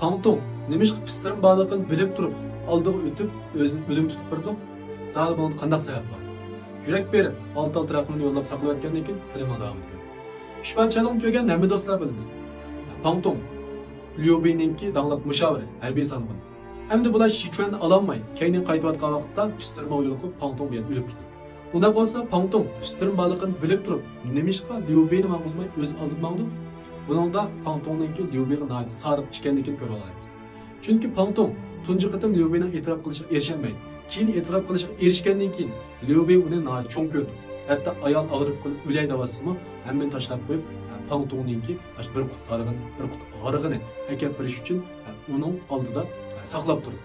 Pangtong nima qilib pistirib borligini bilib turib, oldiga o'tib, o'zini o'lim tutib turdi. Sal bunda qanday sabab bor? Yurak berib, alt raqamini yo'llab saqlab o'tgandan keyin filmni davom etgan. Ishpanchalikni ko'rgan hamma do'stlar bilamiz. Pangtong Liu Beininki danglik mushaviri, harbiy sanğın. Endi bular Sichuanni ololmay, keyinga qaytayotgan vaqtda pistirma o'yilib Pangtong bilan o'lib ketdi. Unda bo'lsa Pangtong pistirma borligini bilib turib, nima ishqa Liu Beini ma'quzmay o'zi aldırmaqdi. Buningda Pangtongninki Liu Beiga nayt sariq ekanligini ko'ra olamiz. Chunki Pangtong tunji qatim Liu Beining e'tirof qilishiga erisholmaydi. Keyin e'tirof qilishga erishgandan keyin Liu Bei uni nayt cho'ng ko'rdi. Hatto ayol og'rib qolib o'lay davasimi hammani tashlab qo'yib Pangtongninki bir qut sarig'ini, bir qut og'rig'ini akab berish uchun uning oldida saqlab turdi.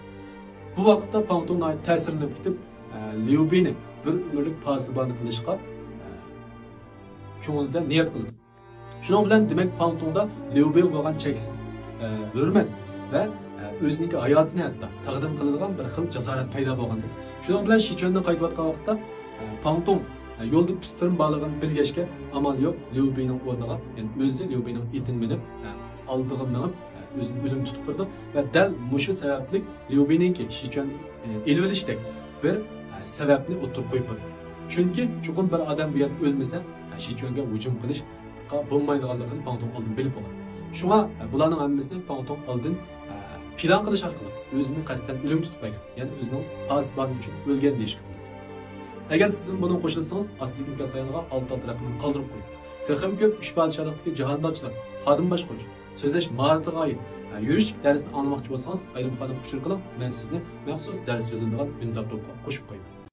Bu vaqtda Pangtong nayt ta'sirlanib ketib, Liu Beini bir umrlik pasibani qilishga ko'nglida niyat qildi. Shuning bilan demak Pangtongda Liu Bei bo'lgan cheksiz hurmat va o'zining hayotini hatto taqdim qiladigan bir xil jasorat paydo bo'lgandi. Shuning bilan Sichuandan qaytayotgan vaqtda Pangtong yo'lda pistirib borligini bilgachga amal yo'q Liu Beining o'rniga, ya'ni o'zi Liu Beining itini minib, oldiga minib o'zini o'lim tutib turdi va dal mushu sababli Liu Beiningki Sichuanni elib olishdek bir sababni o'tirib qo'yib qo'ydi. Chunki chuqur bir odam bu yerda o'lmasa, Sichuanga hujum qilish bo'lmaydiganligini Pangtong oldin bilib olgan. Shunga bularning hammasini Pangtong oldin plan qilish orqali o'zini qasddan o'lim tutib qo'ygan. Ya'ni o'zining pasibani uchun o'lgan deyishga bo'ladi. Agar siz buni qo'shilsangiz, astiki imkon sayoniga alt raqamini qoldirib qo'ying. Texnik ko'p ish bajarishlikdagi jahondachlar, xodim boshqarish, so'zlash mahoratiga oid yurish darsini anlamoqchi bo'lsangiz, ayrim xodim uchur qiling, men sizni maxsus dars yoziladigan undab qo'shib qo'yaman.